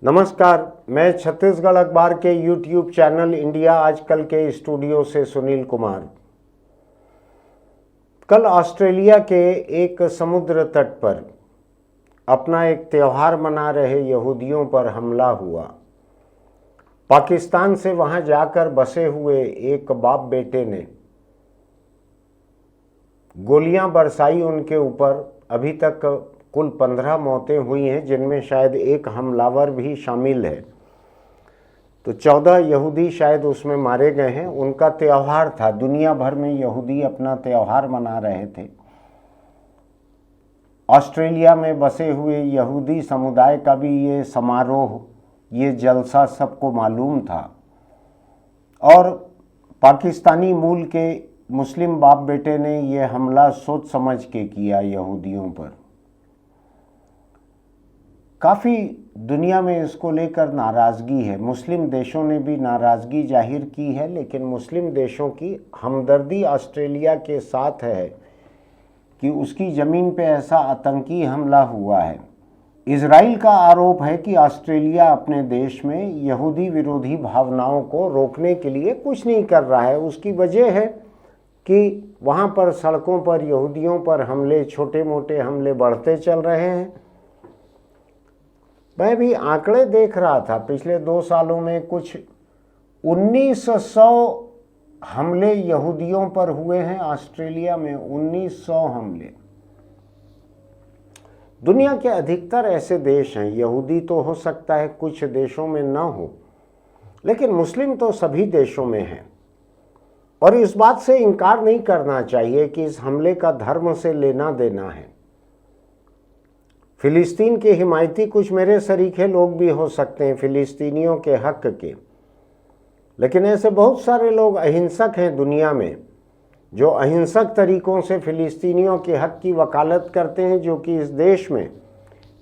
नमस्कार, मैं छत्तीसगढ़ अखबार के यूट्यूब चैनल इंडिया आजकल के स्टूडियो से सुनील कुमार। कल ऑस्ट्रेलिया के एक समुद्र तट पर अपना एक त्यौहार मना रहे यहूदियों पर हमला हुआ। पाकिस्तान से वहां जाकर बसे हुए एक बाप बेटे ने गोलियां बरसाई उनके ऊपर। अभी तक कुल 15 मौतें हुई हैं, जिनमें शायद एक हमलावर भी शामिल है। तो 14 यहूदी शायद उसमें मारे गए हैं। उनका त्यौहार था, दुनिया भर में यहूदी अपना त्यौहार मना रहे थे। ऑस्ट्रेलिया में बसे हुए यहूदी समुदाय का भी ये समारोह, ये जलसा सबको मालूम था। और पाकिस्तानी मूल के मुस्लिम बाप बेटे ने ये हमला सोच समझ के किया यहूदियों पर। काफ़ी दुनिया में इसको लेकर नाराज़गी है। मुस्लिम देशों ने भी नाराज़गी जाहिर की है, लेकिन मुस्लिम देशों की हमदर्दी ऑस्ट्रेलिया के साथ है कि उसकी ज़मीन पे ऐसा आतंकी हमला हुआ है। इजराइल का आरोप है कि ऑस्ट्रेलिया अपने देश में यहूदी विरोधी भावनाओं को रोकने के लिए कुछ नहीं कर रहा है। उसकी वजह है कि वहाँ पर सड़कों पर यहूदियों पर हमले, छोटे मोटे हमले बढ़ते चल रहे हैं। मैं भी आंकड़े देख रहा था, पिछले 2 सालों में कुछ 1900 हमले यहूदियों पर हुए हैं ऑस्ट्रेलिया में। 1900 हमले। दुनिया के अधिकतर ऐसे देश हैं, यहूदी तो हो सकता है कुछ देशों में ना हो, लेकिन मुस्लिम तो सभी देशों में हैं। और इस बात से इनकार नहीं करना चाहिए कि इस हमले का धर्म से लेना देना है। फिलिस्तीन के हिमायती कुछ मेरे सरीखे लोग भी हो सकते हैं फिलिस्तीनियों के हक के, लेकिन ऐसे बहुत सारे लोग अहिंसक हैं दुनिया में, जो अहिंसक तरीकों से फिलिस्तीनियों के हक की वकालत करते हैं, जो कि इस देश में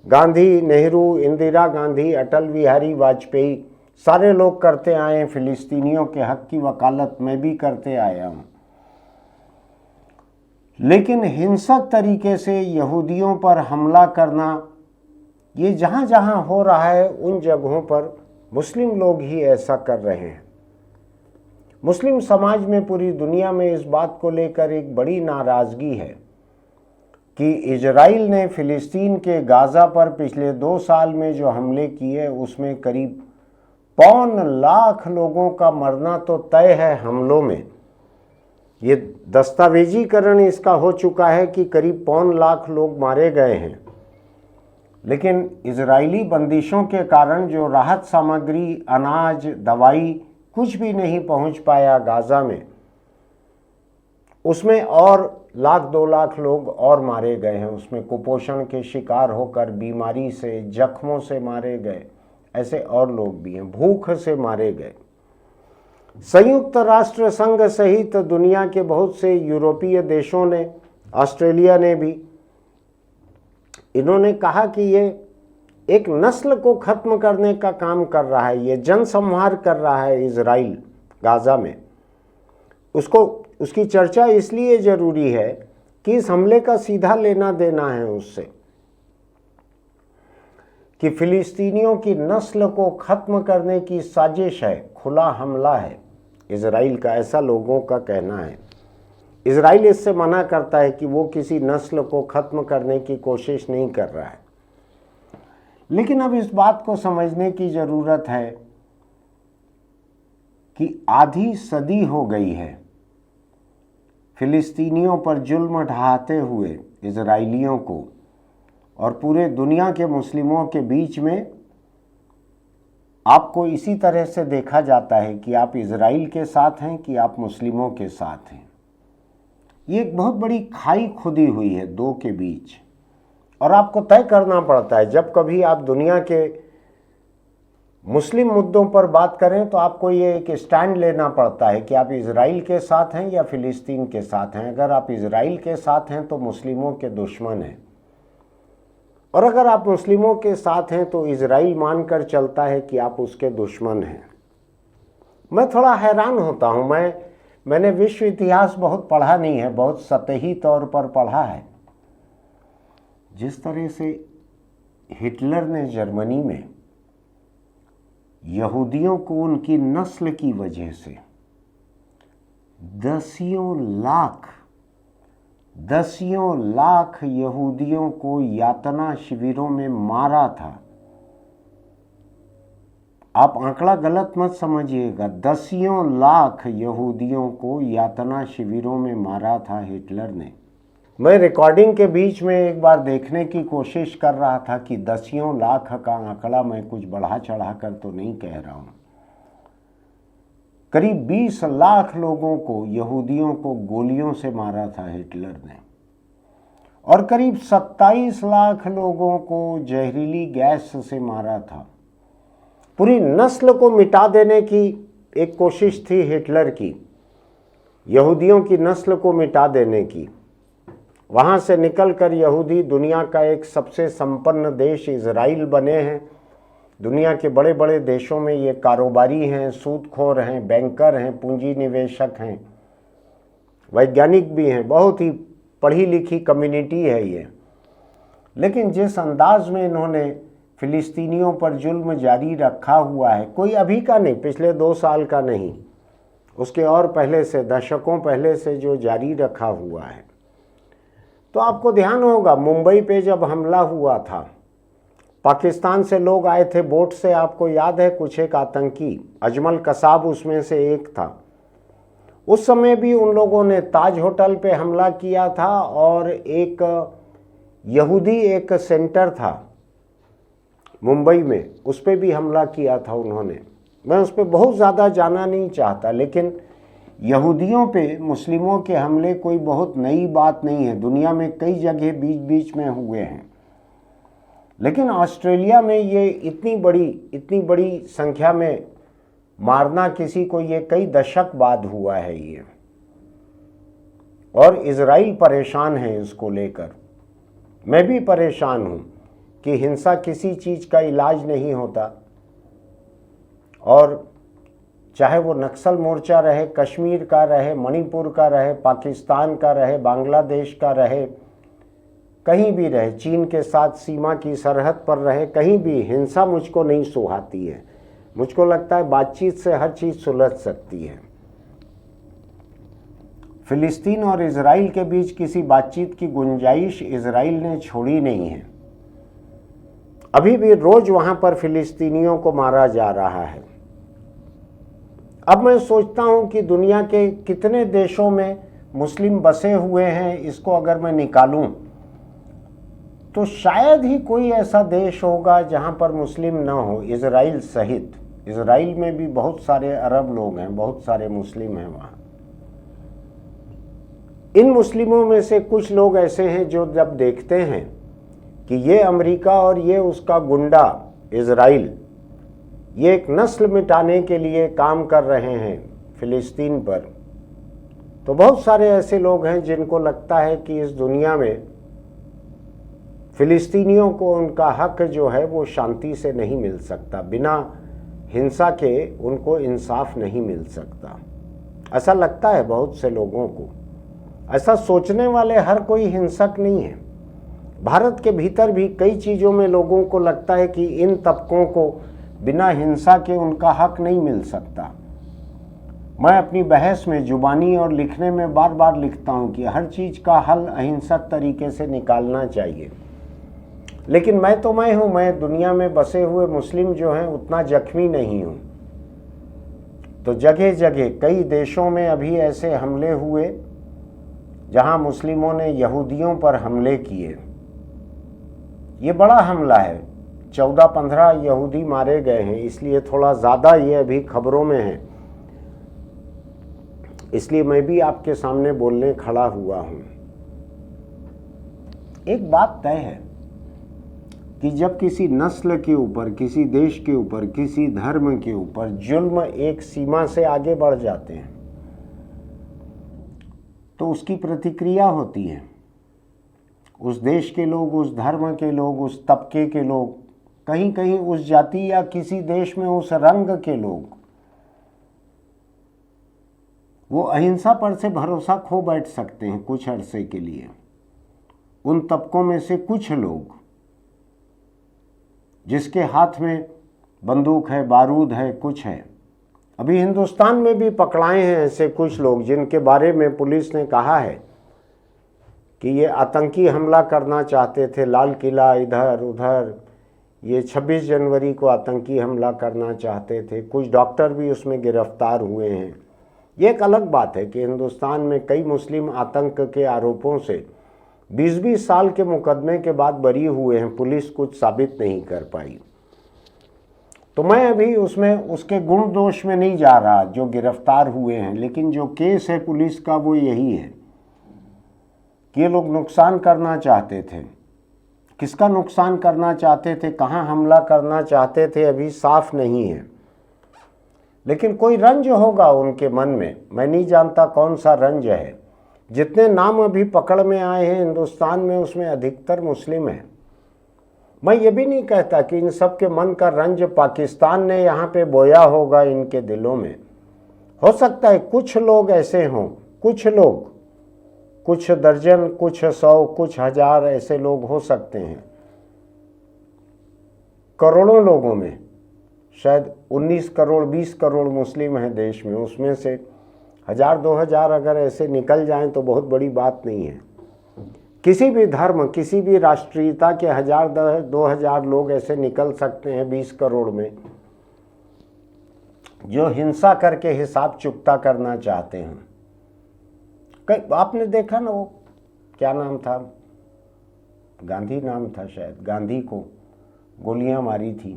गांधी, नेहरू, इंदिरा गांधी, अटल बिहारी वाजपेयी सारे लोग करते आए हैं। फिलिस्तीनियों के हक की वकालत मैं भी करते आया हूँ। लेकिन हिंसक तरीके से यहूदियों पर हमला करना, ये जहाँ जहाँ हो रहा है उन जगहों पर मुस्लिम लोग ही ऐसा कर रहे हैं। मुस्लिम समाज में पूरी दुनिया में इस बात को लेकर एक बड़ी नाराज़गी है कि इजराइल ने फिलिस्तीन के गाज़ा पर पिछले 2 साल में जो हमले किए, उसमें करीब 5 लाख लोगों का मरना तो तय है हमलों में। ये दस्तावेजीकरण इसका हो चुका है कि करीब 5 लाख लोग मारे गए हैं। लेकिन इजरायली बंदिशों के कारण जो राहत सामग्री, अनाज, दवाई कुछ भी नहीं पहुंच पाया गाज़ा में, उसमें और 1-2 लाख लोग और मारे गए हैं। उसमें कुपोषण के शिकार होकर, बीमारी से, जख्मों से मारे गए, ऐसे और लोग भी हैं, भूख से मारे गए। संयुक्त राष्ट्र संघ सहित दुनिया के बहुत से यूरोपीय देशों ने, ऑस्ट्रेलिया ने भी, इन्होंने कहा कि ये एक नस्ल को खत्म करने का काम कर रहा है, ये जनसंहार कर रहा है इजराइल गाज़ा में। उसकी चर्चा इसलिए ज़रूरी है कि इस हमले का सीधा लेना देना है उससे, कि फिलिस्तीनियों की नस्ल को खत्म करने की साजिश है, खुला हमला है इजराइल का, ऐसा लोगों का कहना है। इजराइल इससे मना करता है कि वो किसी नस्ल को खत्म करने की कोशिश नहीं कर रहा है। लेकिन अब इस बात को समझने की ज़रूरत है कि आधी सदी हो गई है फिलिस्तीनियों पर जुल्म ढाते हुए इजराइलियों को, और पूरे दुनिया के मुस्लिमों के बीच में आपको इसी तरह से देखा जाता है कि आप इजराइल के साथ हैं कि आप मुस्लिमों के साथ हैं। ये एक बहुत बड़ी खाई खुदी हुई है दो के बीच, और आपको तय करना पड़ता है। जब कभी आप दुनिया के मुस्लिम मुद्दों पर बात करें तो आपको ये एक स्टैंड लेना पड़ता है कि आप इजराइल के साथ हैं या फिलिस्तीन के साथ हैं। अगर आप इजराइल के साथ हैं तो मुस्लिमों के दुश्मन हैं, और अगर आप मुस्लिमों के साथ हैं तो इजराइल मानकर चलता है कि आप उसके दुश्मन हैं। मैं थोड़ा हैरान होता हूँ। मैंने विश्व इतिहास बहुत पढ़ा नहीं है, बहुत सतही तौर पर पढ़ा है। जिस तरह से हिटलर ने जर्मनी में यहूदियों को उनकी नस्ल की वजह से दसियों लाख यहूदियों को यातना शिविरों में मारा था। आप आंकड़ा गलत मत समझिएगा, दसियों लाख यहूदियों को यातना शिविरों में मारा था हिटलर ने। मैं रिकॉर्डिंग के बीच में एक बार देखने की कोशिश कर रहा था कि दसियों लाख का आंकड़ा मैं कुछ बढ़ा चढ़ा कर तो नहीं कह रहा हूं। करीब 20 लाख लोगों को, यहूदियों को गोलियों से मारा था हिटलर ने, और करीब 27 लाख लोगों को जहरीली गैस से मारा था। पूरी नस्ल को मिटा देने की एक कोशिश थी हिटलर की, यहूदियों की नस्ल को मिटा देने की। वहाँ से निकलकर यहूदी दुनिया का एक सबसे संपन्न देश इजराइल बने हैं। दुनिया के बड़े बड़े देशों में ये कारोबारी हैं, सूदखोर हैं, बैंकर हैं, पूंजी निवेशक हैं, वैज्ञानिक भी हैं, बहुत ही पढ़ी लिखी कम्युनिटी है ये। लेकिन जिस अंदाज में इन्होंने फिलिस्तीनियों पर जुल्म जारी रखा हुआ है, कोई अभी का नहीं, पिछले 2 साल का नहीं, उसके और पहले से, दशकों पहले से जो जारी रखा हुआ है। तो आपको ध्यान होगा, मुंबई पे जब हमला हुआ था, पाकिस्तान से लोग आए थे बोट से, आपको याद है, कुछ एक आतंकी, अजमल कसाब उसमें से एक था। उस समय भी उन लोगों ने ताज होटल पे हमला किया था, और एक यहूदी एक सेंटर था मुंबई में, उस पर भी हमला किया था उन्होंने। मैं उस पर बहुत ज़्यादा जाना नहीं चाहता, लेकिन यहूदियों पे मुस्लिमों के हमले कोई बहुत नई बात नहीं है, दुनिया में कई जगह बीच बीच में हुए हैं। लेकिन ऑस्ट्रेलिया में ये इतनी बड़ी संख्या में मारना किसी को, ये कई दशक बाद हुआ है ये, और इजराइल परेशान है इसको लेकर। मैं भी परेशान हूँ कि हिंसा किसी चीज़ का इलाज नहीं होता, और चाहे वो नक्सल मोर्चा रहे, कश्मीर का रहे, मणिपुर का रहे, पाकिस्तान का रहे, बांग्लादेश का रहे, कहीं भी रहे, चीन के साथ सीमा की सरहद पर रहे, कहीं भी हिंसा मुझको नहीं सुहाती है। मुझको लगता है बातचीत से हर चीज़ सुलझ सकती है। फिलिस्तीन और इजराइल के बीच किसी बातचीत की गुंजाइश इजराइल ने छोड़ी नहीं है। अभी भी रोज वहां पर फिलिस्तीनियों को मारा जा रहा है। अब मैं सोचता हूं कि दुनिया के कितने देशों में मुस्लिम बसे हुए हैं, इसको अगर मैं निकालूं तो शायद ही कोई ऐसा देश होगा जहां पर मुस्लिम ना हो, इजराइल सहित। इजराइल में भी बहुत सारे अरब लोग हैं, बहुत सारे मुस्लिम हैं वहां। इन मुस्लिमों में से कुछ लोग ऐसे हैं जो जब देखते हैं कि ये अमेरिका और ये उसका गुंडा इजराइल, ये एक नस्ल मिटाने के लिए काम कर रहे हैं फिलिस्तीन पर, तो बहुत सारे ऐसे लोग हैं जिनको लगता है कि इस दुनिया में फिलिस्तीनियों को उनका हक जो है वो शांति से नहीं मिल सकता, बिना हिंसा के उनको इंसाफ नहीं मिल सकता। ऐसा लगता है बहुत से लोगों को। ऐसा सोचने वाले हर कोई हिंसक नहीं है। भारत के भीतर भी कई चीज़ों में लोगों को लगता है कि इन तबकों को बिना हिंसा के उनका हक नहीं मिल सकता। मैं अपनी बहस में, जुबानी और लिखने में बार बार लिखता हूं कि हर चीज़ का हल अहिंसक तरीके से निकालना चाहिए। लेकिन मैं हूं, मैं दुनिया में बसे हुए मुस्लिम जो हैं उतना जख्मी नहीं हूं। तो जगह जगह कई देशों में अभी ऐसे हमले हुए जहां मुस्लिमों ने यहूदियों पर हमले किए। ये बड़ा हमला है, 14-15 यहूदी मारे गए हैं, इसलिए थोड़ा ज़्यादा ये अभी खबरों में है, इसलिए मैं भी आपके सामने बोलने खड़ा हुआ हूं। एक बात तय है कि जब किसी नस्ल के ऊपर, किसी देश के ऊपर, किसी धर्म के ऊपर जुल्म एक सीमा से आगे बढ़ जाते हैं तो उसकी प्रतिक्रिया होती है। उस देश के लोग, उस धर्म के लोग, उस तबके के लोग, कहीं कहीं उस जाति या किसी देश में उस रंग के लोग, वो अहिंसा पर से भरोसा खो बैठ सकते हैं कुछ अरसे के लिए। उन तबकों में से कुछ लोग जिसके हाथ में बंदूक है, बारूद है, कुछ है। अभी हिंदुस्तान में भी पकड़ाए हैं ऐसे कुछ लोग जिनके बारे में पुलिस ने कहा है कि ये आतंकी हमला करना चाहते थे, लाल किला इधर उधर, ये 26 जनवरी को आतंकी हमला करना चाहते थे। कुछ डॉक्टर भी उसमें गिरफ्तार हुए हैं। ये एक अलग बात है कि हिंदुस्तान में कई मुस्लिम आतंक के आरोपों से 20-20 साल के मुकदमे के बाद बरी हुए हैं, पुलिस कुछ साबित नहीं कर पाई। तो मैं अभी उसमें उसके गुण दोष में नहीं जा रहा जो गिरफ्तार हुए हैं, लेकिन जो केस है पुलिस का वो यही है कि ये लोग नुकसान करना चाहते थे। किसका नुकसान करना चाहते थे, कहाँ हमला करना चाहते थे, अभी साफ नहीं है। लेकिन कोई रंज होगा उनके मन में, मैं नहीं जानता कौन सा रंज है। जितने नाम अभी पकड़ में आए हैं हिंदुस्तान में, उसमें अधिकतर मुस्लिम हैं। मैं ये भी नहीं कहता कि इन सब के मन का रंज पाकिस्तान ने यहाँ पे बोया होगा इनके दिलों में। हो सकता है कुछ लोग ऐसे हों, कुछ लोग, कुछ दर्जन, कुछ 100, कुछ 1000 ऐसे लोग हो सकते हैं। करोड़ों लोगों में शायद 19 करोड़ 20 करोड़ मुस्लिम हैं देश में, उसमें से 1000-2000 अगर ऐसे निकल जाएं तो बहुत बड़ी बात नहीं है। किसी भी धर्म, किसी भी राष्ट्रीयता के 1000-2000 लोग ऐसे निकल सकते हैं 20 करोड़ में, जो हिंसा करके हिसाब चुकता करना चाहते हैं। आपने देखा ना, वो क्या नाम था, गांधी नाम था शायद, गांधी को गोलियां मारी थी।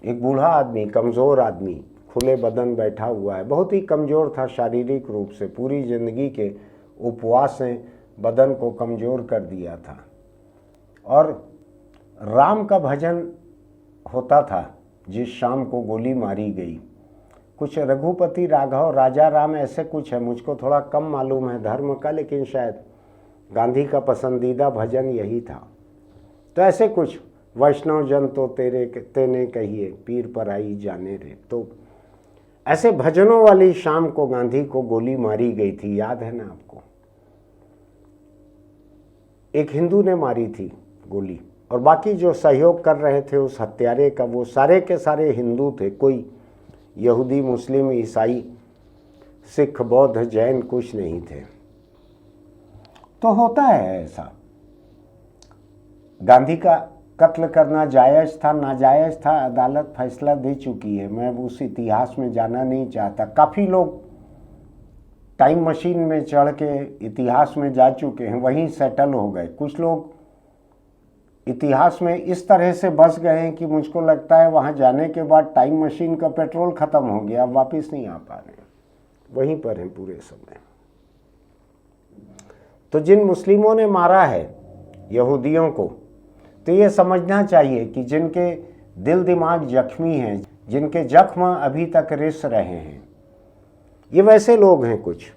एक बूढ़ा आदमी, कमज़ोर आदमी, खुले बदन बैठा हुआ है, बहुत ही कमज़ोर था शारीरिक रूप से, पूरी ज़िंदगी के उपवास ने बदन को कमज़ोर कर दिया था। और राम का भजन होता था जिस शाम को गोली मारी गई। कुछ रघुपति राघव राजा राम ऐसे कुछ है, मुझको थोड़ा कम मालूम है धर्म का, लेकिन शायद गांधी का पसंदीदा भजन यही था। तो ऐसे कुछ, वैष्णव जन तो तेने कहिए, पीर पर आई जाने रे। तो ऐसे भजनों वाली शाम को गांधी को गोली मारी गई थी, याद है ना आपको? एक हिंदू ने मारी थी गोली, और बाकी जो सहयोग कर रहे थे उस हत्यारे का, वो सारे के सारे हिंदू थे। कोई यहूदी, मुस्लिम, ईसाई, सिख, बौद्ध, जैन कुछ नहीं थे। तो होता है ऐसा। गांधी का कत्ल करना जायज़ था, नाजायज़ था, अदालत फैसला दे चुकी है। मैं उस इतिहास में जाना नहीं चाहता। काफ़ी लोग टाइम मशीन में चढ़ के इतिहास में जा चुके हैं, वहीं सेटल हो गए। कुछ लोग इतिहास में इस तरह से बस गए हैं कि मुझको लगता है वहाँ जाने के बाद टाइम मशीन का पेट्रोल ख़त्म हो गया, अब वापस नहीं आ पा रहे, वहीं पर हैं पूरे समय। तो जिन मुस्लिमों ने मारा है यहूदियों को, तो ये समझना चाहिए कि जिनके दिल दिमाग जख्मी हैं, जिनके जख्म अभी तक रिस रहे हैं, ये वैसे लोग हैं कुछ।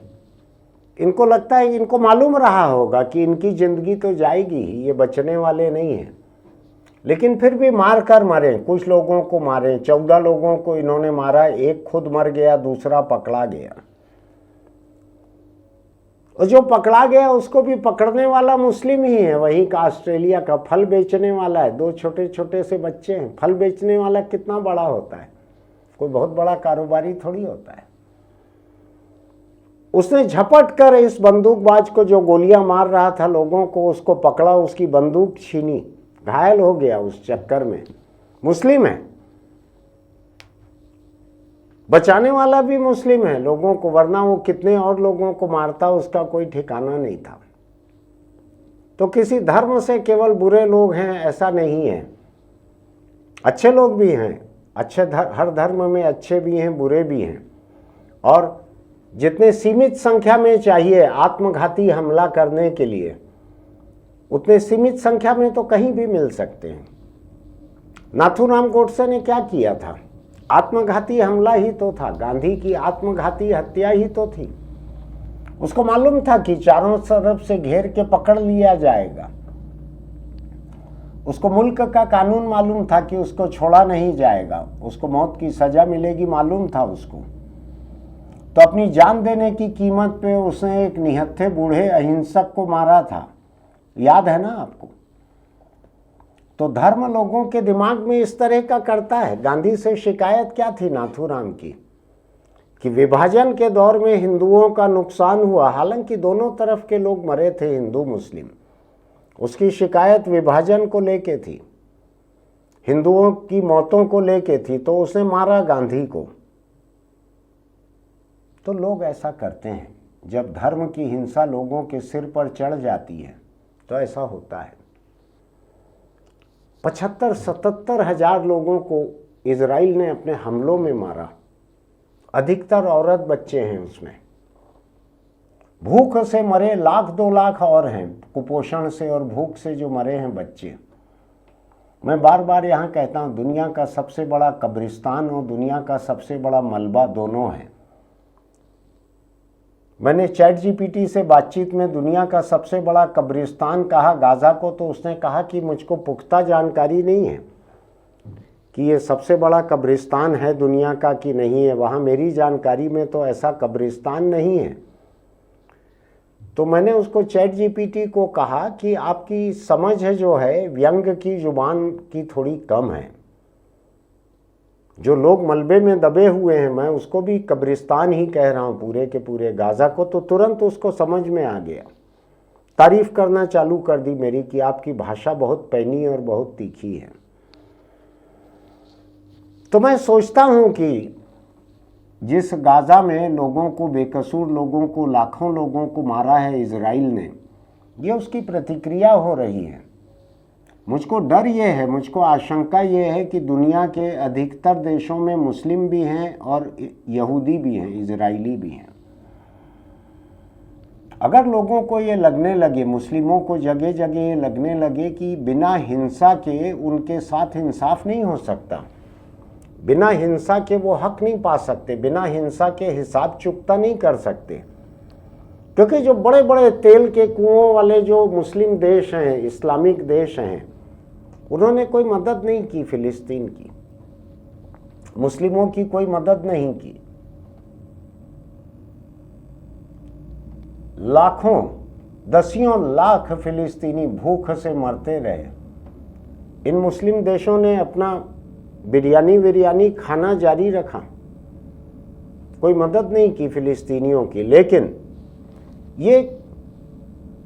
इनको लगता है, इनको मालूम रहा होगा कि इनकी ज़िंदगी तो जाएगी ही, ये बचने वाले नहीं हैं, लेकिन फिर भी मार कर मारे। कुछ लोगों को मारे, 14 लोगों को इन्होंने मारा, एक खुद मर गया, दूसरा पकड़ा गया। और जो पकड़ा गया उसको भी पकड़ने वाला मुस्लिम ही है, वहीं का, ऑस्ट्रेलिया का, फल बेचने वाला है। 2 छोटे छोटे से बच्चे हैं। फल बेचने वाला कितना बड़ा होता है, कोई बहुत बड़ा कारोबारी थोड़ी होता है। उसने झपट कर इस बंदूकबाज को, जो गोलियां मार रहा था लोगों को, उसको पकड़ा, उसकी बंदूक छीनी, घायल हो गया उस चक्कर में। मुस्लिम है, बचाने वाला भी मुस्लिम है लोगों को, वरना वो कितने और लोगों को मारता उसका कोई ठिकाना नहीं था। तो किसी धर्म से केवल बुरे लोग हैं ऐसा नहीं है, अच्छे लोग भी हैं। हर धर्म में अच्छे भी हैं, बुरे भी हैं। और जितने सीमित संख्या में चाहिए आत्मघाती हमला करने के लिए, उतने सीमित संख्या में तो कहीं भी मिल सकते हैं। नाथूराम गोडसे ने क्या किया था? आत्मघाती हमला ही तो था, गांधी की आत्मघाती हत्या ही तो थी। उसको मालूम था कि चारों तरफ से घेर के पकड़ लिया जाएगा। उसको मुल्क का कानून मालूम था कि उसको छोड़ा नहीं जाएगा, उसको मौत की सजा मिलेगी, मालूम था उसको। तो अपनी जान देने की कीमत पे उसने एक निहत्थे बूढ़े अहिंसक को मारा था, याद है ना आपको? तो धर्म लोगों के दिमाग में इस तरह का करता है। गांधी से शिकायत क्या थी नाथूराम की कि विभाजन के दौर में हिंदुओं का नुकसान हुआ, हालांकि दोनों तरफ के लोग मरे थे, हिंदू मुस्लिम। उसकी शिकायत विभाजन को लेके थी, हिंदुओं की मौतों को लेके थी, तो उसने मारा गांधी को। तो लोग ऐसा करते हैं, जब धर्म की हिंसा लोगों के सिर पर चढ़ जाती है तो ऐसा होता है। 75-77 हजार लोगों को इजराइल ने अपने हमलों में मारा, अधिकतर औरत बच्चे हैं उसमें। भूख से मरे 1-2 लाख और हैं, कुपोषण से और भूख से जो मरे हैं बच्चे। मैं बार बार यहाँ कहता हूँ, दुनिया का सबसे बड़ा कब्रिस्तान और दुनिया का सबसे बड़ा मलबा दोनों है। मैंने चैट जीपीटी से बातचीत में दुनिया का सबसे बड़ा कब्रिस्तान कहा गाज़ा को, तो उसने कहा कि मुझको पुख्ता जानकारी नहीं है कि ये सबसे बड़ा कब्रिस्तान है दुनिया का कि नहीं है। वहाँ मेरी जानकारी में तो ऐसा कब्रिस्तान नहीं है। तो मैंने उसको चैट जीपीटी को कहा कि आपकी समझ है जो है व्यंग की जुबान की थोड़ी कम है। जो लोग मलबे में दबे हुए हैं, मैं उसको भी कब्रिस्तान ही कह रहा हूँ पूरे के पूरे गाज़ा को, तो तुरंत उसको समझ में आ गया, तारीफ करना चालू कर दी मेरी कि आपकी भाषा बहुत पैनी और बहुत तीखी है। तो मैं सोचता हूँ कि जिस गाज़ा में लोगों को, बेकसूर लोगों को, लाखों लोगों को मारा है इजराइल ने, ये उसकी प्रतिक्रिया हो रही है। मुझको डर ये है, मुझको आशंका ये है कि दुनिया के अधिकतर देशों में मुस्लिम भी हैं और यहूदी भी हैं, इजरायली भी हैं। अगर लोगों को ये लगने लगे, मुस्लिमों को जगह जगह ये लगने लगे कि बिना हिंसा के उनके साथ इंसाफ नहीं हो सकता, बिना हिंसा के वो हक नहीं पा सकते, बिना हिंसा के हिसाब चुकता नहीं कर सकते, क्योंकि जो बड़े बड़े तेल के कुओं वाले जो मुस्लिम देश हैं, इस्लामिक देश हैं, उन्होंने कोई मदद नहीं की फिलिस्तीन की, मुस्लिमों की कोई मदद नहीं की। लाखों, दसियों लाख फिलिस्तीनी भूख से मरते रहे। इन मुस्लिम देशों ने अपना बिरयानी खाना जारी रखा, कोई मदद नहीं की फिलिस्तीनियों की। लेकिन ये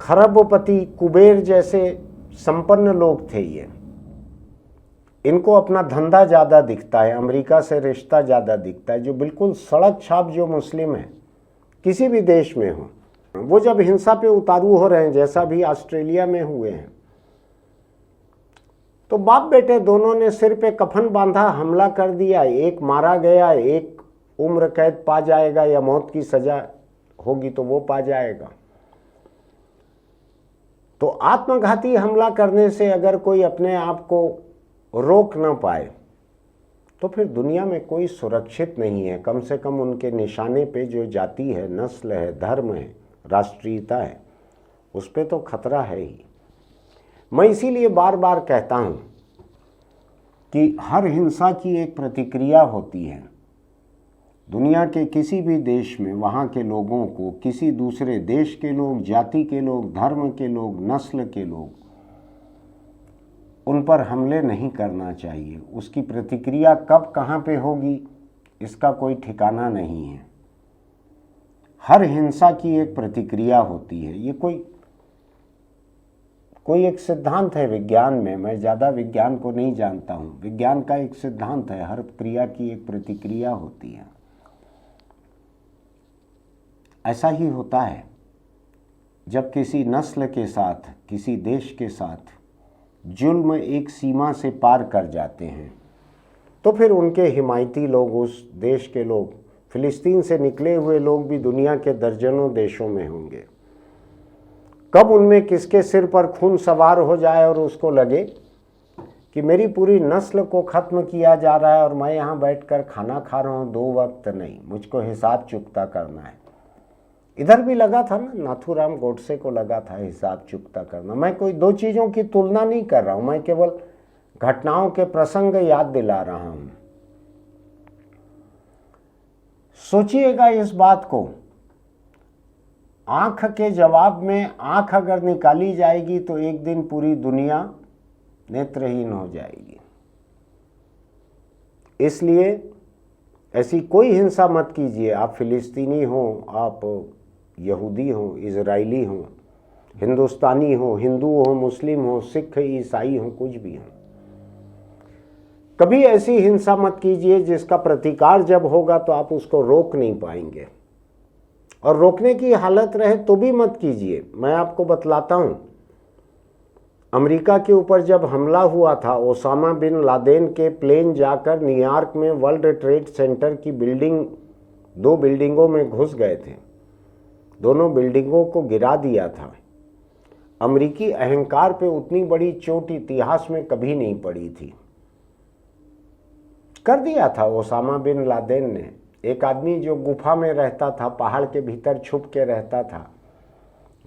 खरबपति, कुबेर जैसे संपन्न लोग थे, ये इनको अपना धंधा ज़्यादा दिखता है, अमेरिका से रिश्ता ज़्यादा दिखता है। जो बिल्कुल सड़क छाप जो मुस्लिम है किसी भी देश में हो, वो जब हिंसा पे उतारू हो रहे हैं, जैसा भी ऑस्ट्रेलिया में हुए हैं, तो बाप बेटे दोनों ने सिर पे कफन बांधा, हमला कर दिया, एक मारा गया, एक उम्र कैद पा जाएगा या मौत की सजा होगी तो वो पा जाएगा। तो आत्मघाती हमला करने से अगर कोई अपने आप को रोक न पाए तो फिर दुनिया में कोई सुरक्षित नहीं है। कम से कम उनके निशाने पे जो जाति है, नस्ल है, धर्म है, राष्ट्रीयता है, उस पे तो खतरा है ही। मैं इसीलिए बार बार कहता हूँ कि हर हिंसा की एक प्रतिक्रिया होती है। दुनिया के किसी भी देश में वहाँ के लोगों को किसी दूसरे देश के लोग, जाति के लोग, धर्म के लोग, नस्ल के लोग, उन पर हमले नहीं करना चाहिए। उसकी प्रतिक्रिया कब कहाँ पे होगी इसका कोई ठिकाना नहीं है। हर हिंसा की एक प्रतिक्रिया होती है। ये कोई एक सिद्धांत है विज्ञान में, मैं ज़्यादा विज्ञान को नहीं जानता हूँ। विज्ञान का एक सिद्धांत है, हर क्रिया की एक प्रतिक्रिया होती है। ऐसा ही होता है जब किसी नस्ल के साथ, किसी देश के साथ जुल्म एक सीमा से पार कर जाते हैं तो फिर उनके हिमायती लोग, उस देश के लोग, फिलिस्तीन से निकले हुए लोग भी दुनिया के दर्जनों देशों में होंगे। कब उनमें किसके सिर पर खून सवार हो जाए और उसको लगे कि मेरी पूरी नस्ल को ख़त्म किया जा रहा है और मैं यहाँ बैठकर खाना खा रहा हूँ 2 वक्त नहीं, मुझको हिसाब चुकता करना है। इधर भी लगा था ना, नाथूराम गोडसे को लगा था हिसाब चुकता करना। मैं कोई 2 चीज़ों की तुलना नहीं कर रहा हूँ, मैं केवल घटनाओं के प्रसंग याद दिला रहा हूँ। सोचिएगा इस बात को, आँख के जवाब में आँख अगर निकाली जाएगी तो एक दिन पूरी दुनिया नेत्रहीन हो जाएगी। इसलिए ऐसी कोई हिंसा मत कीजिए। आप फिलिस्तीनी हो, आप यहूदी हो, इजरायली हो, हिंदुस्तानी हो, हिंदू हो, मुस्लिम हो, सिख, ईसाई हो, कुछ भी हो, कभी ऐसी हिंसा मत कीजिए जिसका प्रतिकार जब होगा तो आप उसको रोक नहीं पाएंगे, और रोकने की हालत रहे तो भी मत कीजिए। मैं आपको बतलाता हूं, अमेरिका के ऊपर जब हमला हुआ था, ओसामा बिन लादेन के प्लेन जाकर न्यूयॉर्क में वर्ल्ड ट्रेड सेंटर की बिल्डिंग, 2 बिल्डिंगों में घुस गए थे, दोनों बिल्डिंगों को गिरा दिया था। अमेरिकी अहंकार पे उतनी बड़ी चोट इतिहास में कभी नहीं पड़ी थी। कर दिया था ओसामा बिन लादेन ने। एक आदमी जो गुफा में रहता था, पहाड़ के भीतर छुप के रहता था,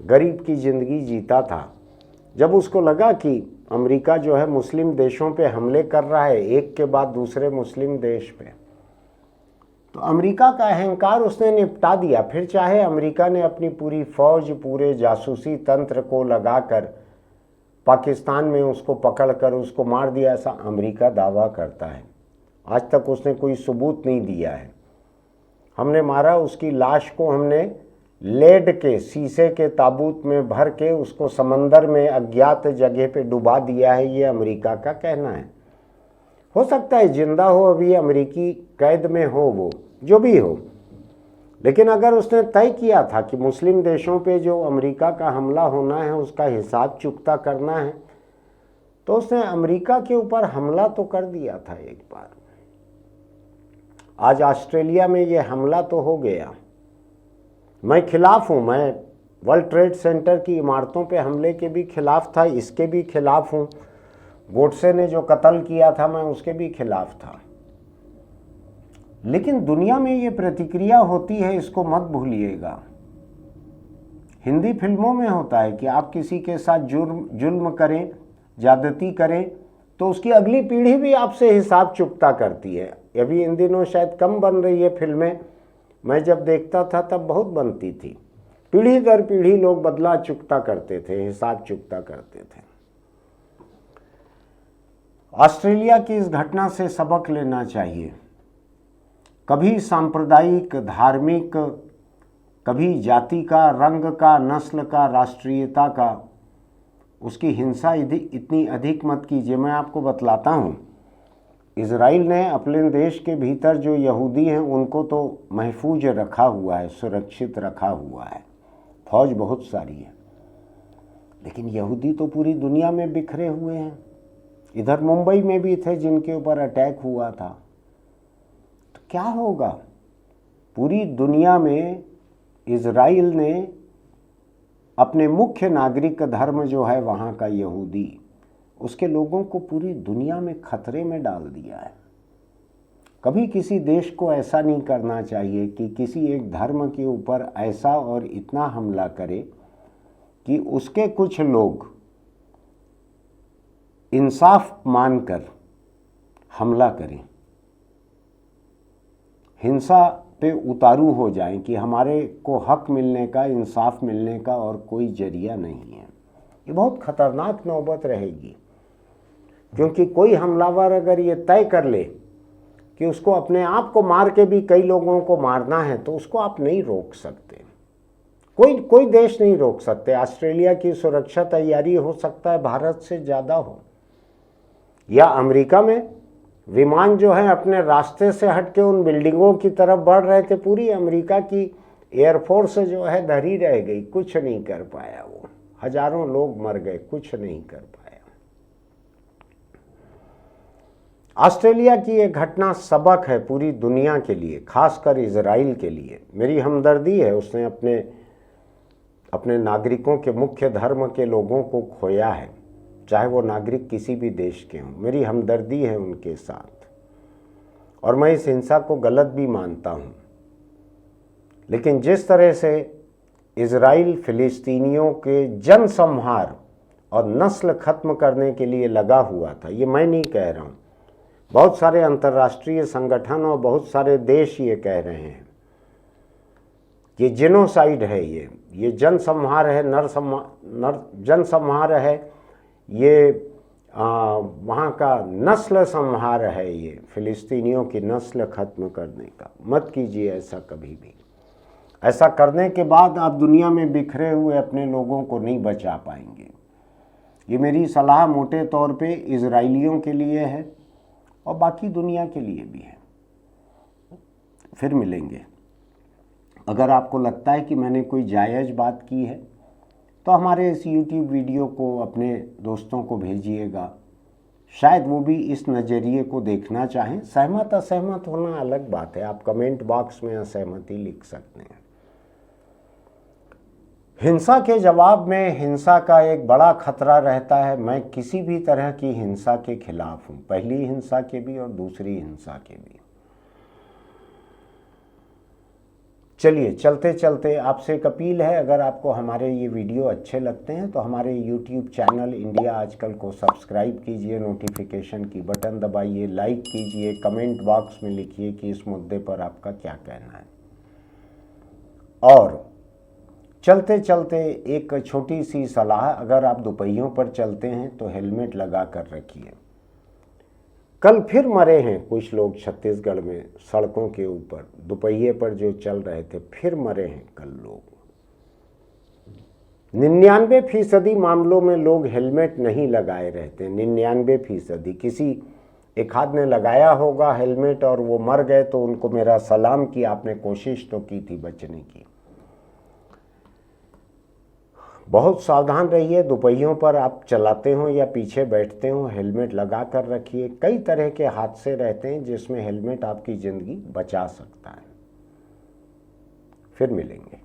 गरीब की जिंदगी जीता था, जब उसको लगा कि अमेरिका जो है मुस्लिम देशों पे हमले कर रहा है, एक के बाद दूसरे मुस्लिम देश पे, तो अमेरिका का अहंकार उसने निपटा दिया। फिर चाहे अमेरिका ने अपनी पूरी फौज, पूरे जासूसी तंत्र को लगाकर पाकिस्तान में उसको पकड़कर उसको मार दिया, ऐसा अमेरिका दावा करता है। आज तक उसने कोई सबूत नहीं दिया है। हमने मारा, उसकी लाश को हमने लेड के शीशे के ताबूत में भर के उसको समंदर में अज्ञात जगह पे डुबा दिया है, ये अमेरिका का कहना है। हो सकता है जिंदा हो, अभी अमेरिकी कैद में हो, वो जो भी हो, लेकिन अगर उसने तय किया था कि मुस्लिम देशों पे जो अमेरिका का हमला होना है उसका हिसाब चुकता करना है, तो उसने अमेरिका के ऊपर हमला तो कर दिया था एक बार। आज ऑस्ट्रेलिया में ये हमला तो हो गया। मैं खिलाफ हूँ, मैं वर्ल्ड ट्रेड सेंटर की इमारतों पे हमले के भी खिलाफ था, इसके भी खिलाफ हूँ। गोडसे ने जो कत्ल किया था मैं उसके भी खिलाफ था। लेकिन दुनिया में ये प्रतिक्रिया होती है, इसको मत भूलिएगा। हिंदी फिल्मों में होता है कि आप किसी के साथ जुल्म करें, ज्यादती करें, तो उसकी अगली पीढ़ी भी आपसे हिसाब चुकता करती है। अभी इन दिनों शायद कम बन रही है फिल्में, मैं जब देखता था तब बहुत बनती थी। पीढ़ी दर पीढ़ी लोग बदला चुकता करते थे, हिसाब चुकता करते थे। ऑस्ट्रेलिया की इस घटना से सबक लेना चाहिए। कभी सांप्रदायिक, धार्मिक, कभी जाति का, रंग का, नस्ल का, राष्ट्रीयता का, उसकी हिंसा इतनी अधिक मत कीजिए। मैं आपको बतलाता हूँ, इज़राइल ने अपने देश के भीतर जो यहूदी हैं उनको तो महफूज रखा हुआ है, सुरक्षित रखा हुआ है, फौज बहुत सारी है, लेकिन यहूदी तो पूरी दुनिया में बिखरे हुए हैं। इधर मुंबई में भी थे जिनके ऊपर अटैक हुआ था। तो क्या होगा? पूरी दुनिया में इज़राइल ने अपने मुख्य नागरिक धर्म जो है वहाँ का यहूदी, उसके लोगों को पूरी दुनिया में खतरे में डाल दिया है। कभी किसी देश को ऐसा नहीं करना चाहिए कि किसी एक धर्म के ऊपर ऐसा और इतना हमला करे कि उसके कुछ लोग इंसाफ मानकर हमला करें, हिंसा पे उतारू हो जाएं कि हमारे को हक मिलने का, इंसाफ मिलने का और कोई जरिया नहीं है। ये बहुत खतरनाक नौबत रहेगी, क्योंकि कोई हमलावर अगर ये तय कर ले कि उसको अपने आप को मार के भी कई लोगों को मारना है, तो उसको आप नहीं रोक सकते। कोई देश नहीं रोक सकते। ऑस्ट्रेलिया की सुरक्षा तैयारी हो सकता है भारत से ज़्यादा हो, या अमेरिका में विमान जो है अपने रास्ते से हट के उन बिल्डिंगों की तरफ बढ़ रहे थे, पूरी अमेरिका की एयरफोर्स जो है धरी रह गई, कुछ नहीं कर पाया। वो हजारों लोग मर गए, कुछ नहीं कर पाया। ऑस्ट्रेलिया की ये घटना सबक है पूरी दुनिया के लिए, खासकर इजराइल के लिए। मेरी हमदर्दी है, उसने अपने नागरिकों के, मुख्य धर्म के लोगों को खोया है, चाहे वो नागरिक किसी भी देश के हों। मेरी हमदर्दी है उनके साथ, और मैं इस हिंसा को गलत भी मानता हूँ। लेकिन जिस तरह से इजराइल फिलिस्तीनियों के जनसंहार और नस्ल खत्म करने के लिए लगा हुआ था, ये मैं नहीं कह रहा हूँ, बहुत सारे अंतर्राष्ट्रीय संगठन और बहुत सारे देश ये कह रहे हैं, ये जेनोसाइड है, ये जनसंहार है, जनसंहार है, ये वहाँ का नस्ल संहार है, ये फ़िलिस्तीनियों की नस्ल ख़त्म करने का। मत कीजिए ऐसा कभी भी। ऐसा करने के बाद आप दुनिया में बिखरे हुए अपने लोगों को नहीं बचा पाएंगे। ये मेरी सलाह मोटे तौर पे इजराइलियों के लिए है और बाकी दुनिया के लिए भी है। फिर मिलेंगे। अगर आपको लगता है कि मैंने कोई जायज़ बात की है तो हमारे इस YouTube वीडियो को अपने दोस्तों को भेजिएगा, शायद वो भी इस नज़रिए को देखना चाहें। सहमत असहमत होना अलग बात है, आप कमेंट बॉक्स में असहमति लिख सकते हैं। हिंसा के जवाब में हिंसा का एक बड़ा खतरा रहता है। मैं किसी भी तरह की हिंसा के खिलाफ हूँ, पहली हिंसा के भी और दूसरी हिंसा के भी। चलिए, चलते चलते आपसे एक अपील है, अगर आपको हमारे ये वीडियो अच्छे लगते हैं तो हमारे YouTube चैनल इंडिया आजकल को सब्सक्राइब कीजिए, नोटिफिकेशन की बटन दबाइए, लाइक कीजिए, कमेंट बॉक्स में लिखिए कि इस मुद्दे पर आपका क्या कहना है। और चलते चलते एक छोटी सी सलाह, अगर आप दोपहियों पर चलते हैं तो हेलमेट लगा कर रखिए। कल फिर मरे हैं कुछ लोग छत्तीसगढ़ में सड़कों के ऊपर, दोपहिए पर जो चल रहे थे, फिर मरे हैं कल लोग। 99% मामलों में लोग हेलमेट नहीं लगाए रहते। 99%। किसी एक आध ने लगाया होगा हेलमेट और वो मर गए तो उनको मेरा सलाम कि आपने कोशिश तो की थी बचने की। बहुत सावधान रहिए। दोपहियों पर आप चलाते हो या पीछे बैठते हो, हेलमेट लगा कर रखिए। कई तरह के हादसे रहते हैं जिसमें हेलमेट आपकी ज़िंदगी बचा सकता है। फिर मिलेंगे।